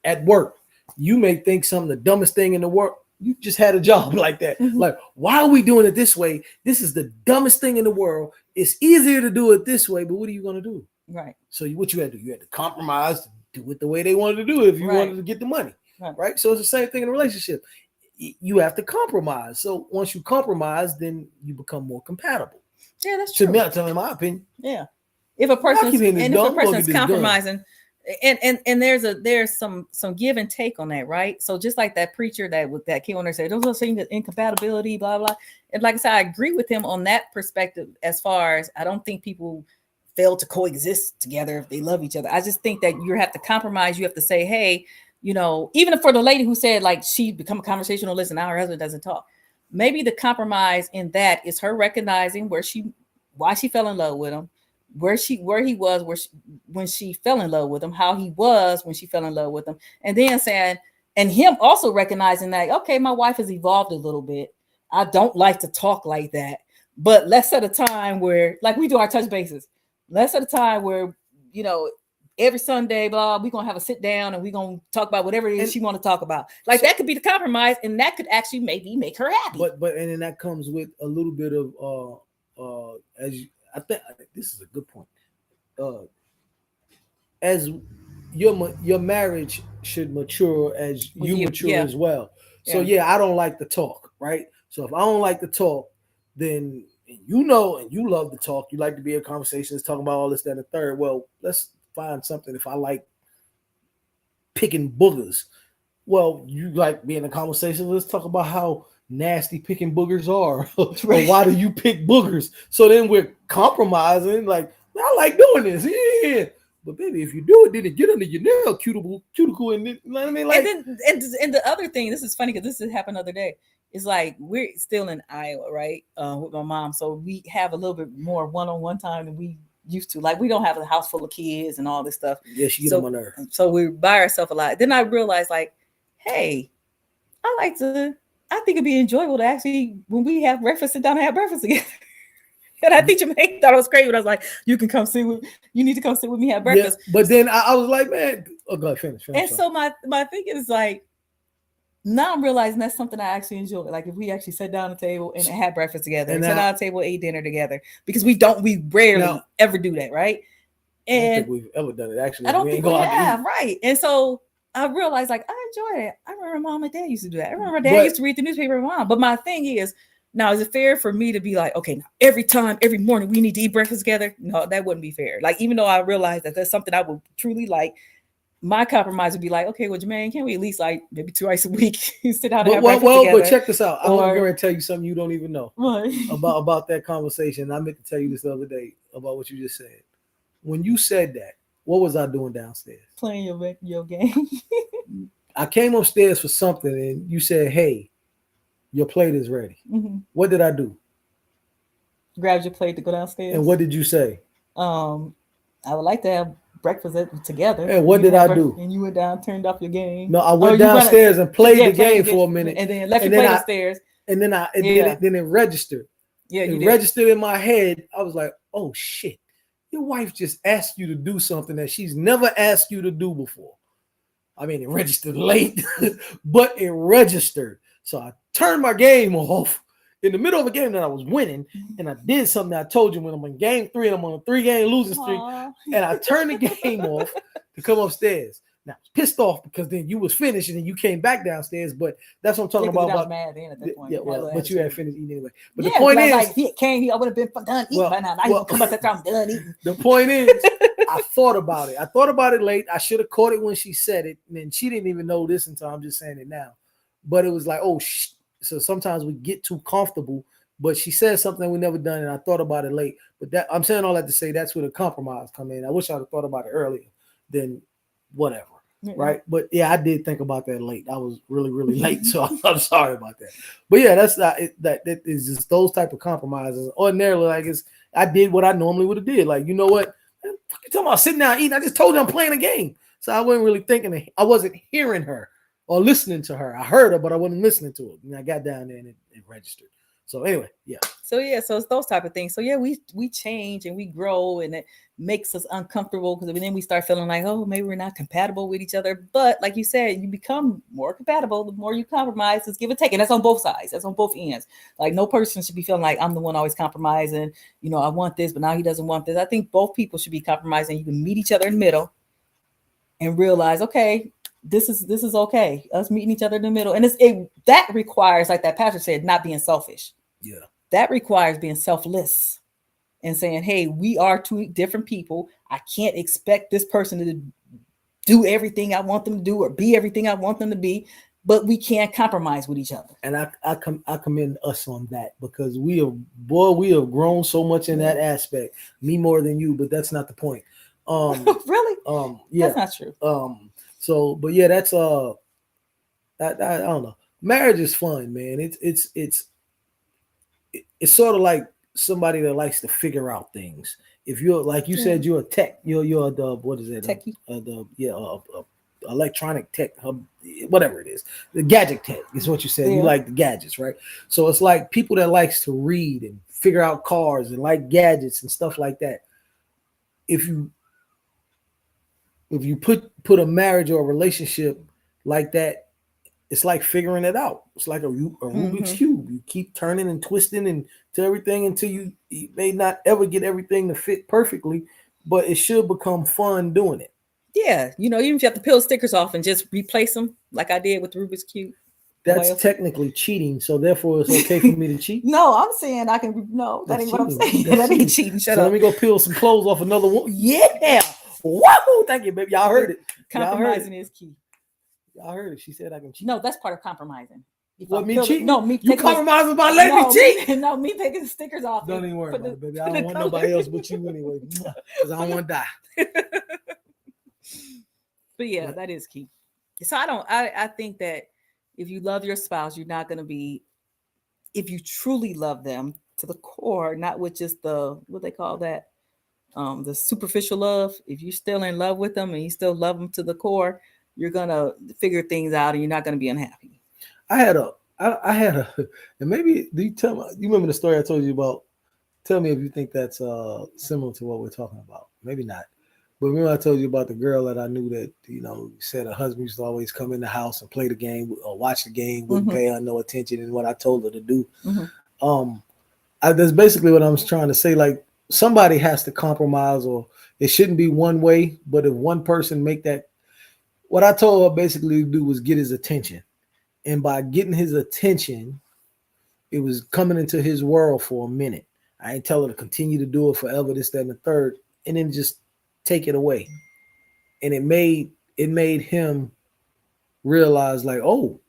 at work, you may think something the dumbest thing in the world. You just had a job like that. Mhm. Like, why are we doing it this way? This is the dumbest thing in the world. It's easier to do it this way, but what are you going to do? Right. So what you had to do? You had to compromise to do it the way they wanted to do it if you wanted to get the money. Right. So it's the same thing in a relationship. You have to compromise. So once you compromise, then you become more compatible. Yeah, that's true. In my opinion. Yeah. If a person's compromising, and there's some give and take on that, right? So just like that preacher that came on there said, those are things incompatibility, blah blah. And like I said, I agree with him on that perspective. As far as I don't think people fail to coexist together if they love each other. I just think that you have to compromise. You have to say, hey, even for the lady who said like she become a conversationalist and now her husband doesn't talk, maybe the compromise in that is her recognizing why she fell in love with him, where he was when she fell in love with him, how he was when she fell in love with him, and then saying, and him also recognizing that, okay, my wife has evolved a little bit. I don't like to talk like that, but let's set a time where, like we do our touch bases, let's set a time where, every Sunday, blah, we're going to have a sit down and we're going to talk about whatever it is she want to talk about. Like, so, that could be the compromise, and that could actually maybe make her happy. And then that comes with a little bit of, I think this is a good point. As your marriage should mature as you mature as well. So I don't like to talk, right? So if I don't like to talk, then and you love to talk, you like to be in conversations, talking about all this, that, and the third. Well, let's find something. If I like picking boogers, well, you like being in a conversation. Let's talk about how nasty picking boogers are. Or why do you pick boogers? So then we're compromising. Like, I like doing this. Yeah. But baby, if you do it, then it get under your nail cuticle, and you know what I mean? Like, and the other thing, this is funny because this happened the other day. It's like we're still in Iowa, right? With my mom, so we have a little bit more one-on-one time than we used to. Like, we don't have a house full of kids and all this stuff. Yeah, she get on my nerve. So we're by ourselves a lot. Then I realized, like, hey, I think it'd be enjoyable to actually, when we have breakfast, sit down and have breakfast together. And I think Jermaine thought it was crazy when I was like, you need to come sit with me, have breakfast. Yeah, but then I was like, man, go ahead, finish. And so my thing is like, now I'm realizing that's something I actually enjoy. Like, if we actually sat down at the table and had breakfast together, and sat down at the table, ate dinner together, because we rarely ever do that, right? And I don't think we've ever done it. Actually, I don't think we have, right? And so I realized, like, I enjoy it. I remember Mom and Dad used to do that. I remember Dad used to read the newspaper with Mom. But my thing is, now, is it fair for me to be like, okay, now every morning we need to eat breakfast together? No, that wouldn't be fair. Like, even though I realize that that's something I would truly like, my compromise would be like, okay, well, Jermaine, can we at least like maybe twice a week sit down and have Well, breakfast together? but check this out. I'm Or going to tell you something you don't even know what? about that conversation. I meant to tell you this the other day about what you just said. When you said that, what was I doing downstairs? Playing your game. I came upstairs for something, and you said, "Hey, your plate is ready." What did I do? Grabbed your plate to go downstairs. And what did you say? I would like to have breakfast together. And what did I do? And you went down, turned off your game. No, I went downstairs and played the game for a minute, and then left your plate upstairs. And then then it registered. Yeah, it registered in my head. I was like, "Oh shit! Your wife just asked you to do something that she's never asked you to do before." I mean, it registered late, but it registered. So I turned my game off in the middle of a game that I was winning, and I did something that I told you when I'm in game 3 and I'm on a 3-game losing streak, and I turned the game off to come upstairs. Now I was pissed off because then you was finished and then you came back downstairs, but that's what I'm talking about. I was mad then at that point. Yeah, well, but you had finished eating anyway. But yeah, the point is, like, he came, I would have been done eating by now. Now you come up that time, done eating. The point is, I thought about it. I thought about it late. I should have caught it when she said it, and then she didn't even know this until I'm just saying it now. But it was like, oh, so sometimes we get too comfortable. But she said something we never done, and I thought about it late. But that I'm saying all that to say that's where the compromise come in. I wish I'd have thought about it earlier. Then whatever, right? But yeah, I did think about that late. I was really, really late, so I'm sorry about that. But yeah, that's not it. That is just those type of compromises. Ordinarily, like I did what I normally would have did. Like, you know what? You talking about sitting down eating? I just told you I'm playing a game, so I wasn't really thinking. I wasn't hearing her or listening to her. I heard her, but I wasn't listening to it. And I got down there and it registered. So anyway, yeah. So it's those type of things. So yeah, we change and we grow, and it makes us uncomfortable because then we start feeling like, oh, maybe we're not compatible with each other. But like you said, you become more compatible the more you compromise. It's give and take, and that's on both sides. That's on both ends. Like no person should be feeling like I'm the one always compromising. You know, I want this, but now he doesn't want this. I think both people should be compromising. You can meet each other in the middle and realize, okay, this is okay. Us meeting each other in the middle, and that requires, like that pastor said, not being selfish. Yeah. That requires being selfless and saying, hey, we are two different people. I can't expect this person to do everything I want them to do or be everything I want them to be, but we can't compromise with each other. And I commend us on that because we have grown so much in that aspect. Me more than you, but that's not the point. Really? Yeah. That's not true. So, but yeah, that's I don't know. Marriage is fun, man. It's sort of like somebody that likes to figure out things. If you're like you said, you're a tech. You're the what is it? Techie. Electronic tech, whatever it is. The gadget tech is what you said. Yeah. You like the gadgets, right? So it's like people that likes to read and figure out cars and like gadgets and stuff like that. If you put a marriage or a relationship like that, it's like figuring it out. It's like a Rubik's Cube. You keep turning and twisting and to everything until you may not ever get everything to fit perfectly, but it should become fun doing it. Yeah. You know, even if you have to peel stickers off and just replace them like I did with the Rubik's Cube. That's technically cheating, so therefore it's okay for me to cheat. No, I'm saying I can. No, that ain't what I'm saying. That ain't cheating. Shut up. Let me go peel some clothes off another one. Yeah. Whoa! Thank you, baby. Y'all heard it. Compromising is key. I heard it. She said I can cheat. No, that's part of compromising. What, me cheating? No, me. You compromising by letting me cheat? No, me taking the stickers off. Don't even worry about it, baby. I don't want nobody else but you anyway, because I don't want to die. But yeah, that is key. So I think that if you love your spouse, you're not going to be, if you truly love them to the core, not with just what they call that, the superficial love. If you're still in love with them and you still love them to the core, you're going to figure things out and you're not going to be unhappy. I had a, and maybe do you remember the story I told you about? Tell me if you think that's similar to what we're talking about. Maybe not. But remember I told you about the girl that I knew that, said her husband used to always come in the house and play the game or watch the game, wouldn't pay her no attention in what I told her to do. That's basically what I was trying to say. Like, somebody has to compromise, or it shouldn't be one way, but if one person make that, what I told her basically to do was get his attention. And by getting his attention, it was coming into his world for a minute. I ain't tell her to continue to do it forever, this, that, and the third, and then just take it away. And it made it made him realize, like, oh,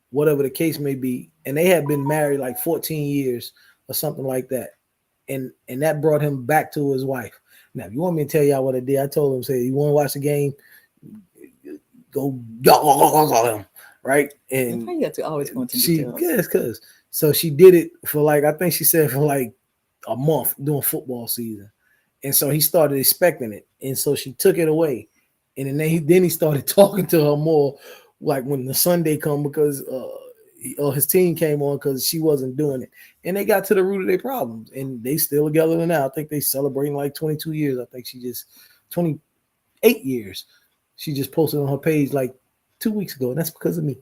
whatever the case may be. And they had been married like 14 years or something like that. And that brought him back to his wife. Now, if you want me to tell y'all what I did, I told him, say, you want to watch the game? Go, right? And you have to always go into she, details. yes, because so she did it for like, I think she said for like a month during football season. And so he started expecting it. And so she took it away. And then he started talking to her more, like when the Sunday come, because his team came on, because she wasn't doing it. And they got to the root of their problems. And they still together now. I think they celebrating like 22 years. I think she just 28 years. She just posted on her page like 2 weeks ago. And that's because of me.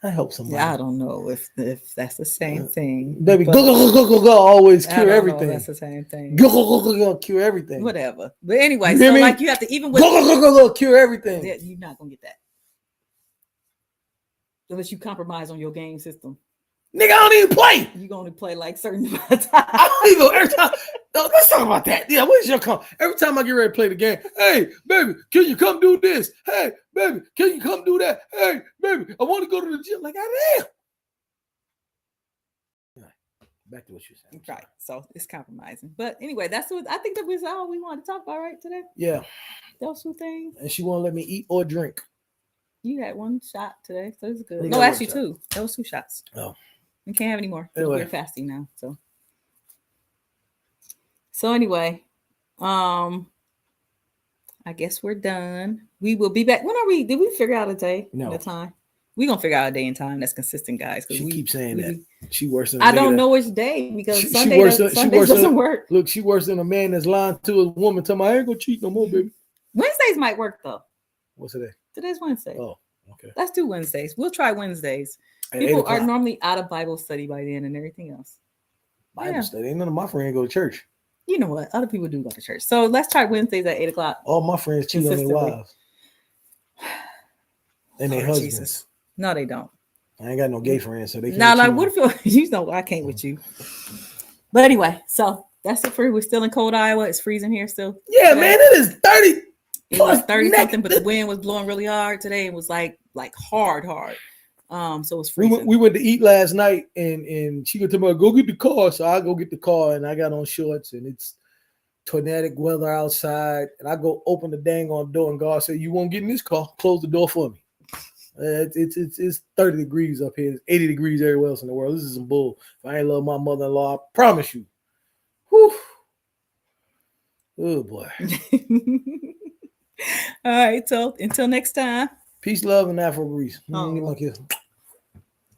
I help somebody. Yeah, I don't know if that's the same thing. Baby, go, always cure everything. That's the same thing. Go, cure everything. Whatever. But anyway, you so me? like you have to, even with go, cure everything. You're not gonna get that unless you compromise on your game system. Nigga, I don't even play. You gonna play like certain times. I don't even every time. No, let's talk about that. Yeah, where's your come? Every time I get ready to play the game, hey, baby, can you come do this? Hey, baby, can you come do that? Hey, baby, I want to go to the gym. Like, I am. Back to what you're saying. Right. So it's compromising. But anyway, that's what I think that was all we wanted to talk about right today. Yeah. Those two things. And she won't let me eat or drink. You had one shot today, so it's good. No, actually two. That was 2 shots. Oh. We can't have any more. Anyway. We're fasting now. So anyway, I guess we're done. We will be back. When are we? Did we figure out a day? No. And a time? We're gonna figure out a day and time that's consistent, guys. She keeps saying that. She worse than I don't know which day, because Sunday doesn't work. Look, she worse than a man that's lying to a woman telling me I ain't gonna cheat no more, baby. Wednesdays might work though. What's today? Today's Wednesday. Oh, okay. Let's do Wednesdays. We'll try Wednesdays. People are normally out of Bible study by then and everything else. Bible study. Ain't none of my friends go to church. You know what? Other people do go to church. So let's try Wednesdays at 8:00. All my friends cheat on their wives. And their husbands. Jesus. No, they don't. I ain't got no gay friends, so they can't. Now, like, what if you know I can't with you? But anyway, so that's it for. We're still in cold Iowa. It's freezing here still. Yeah, today. Man, it is 30. It was 30 something, but the wind was blowing really hard today. It was like hard. So it was freezing. We went to eat last night, and she go to me, go get the car. So I go get the car, and I got on shorts, and it's tornadic weather outside, and I go open the dang on door, and God said, "You won't get in this car. Close the door for me." It's 30 degrees up here. It's 80 degrees everywhere else in the world. This is some bull. If I ain't love my mother-in-law, I promise you. Whew. Oh boy. All right. So until next time. Peace, love, and Afro grease.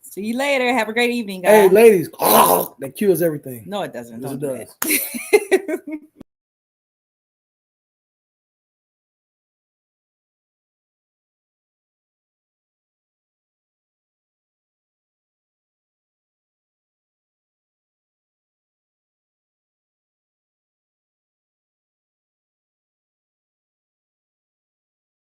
See you later. Have a great evening, guys. Hey, ladies. That cures everything. No, it doesn't. Yes, it does.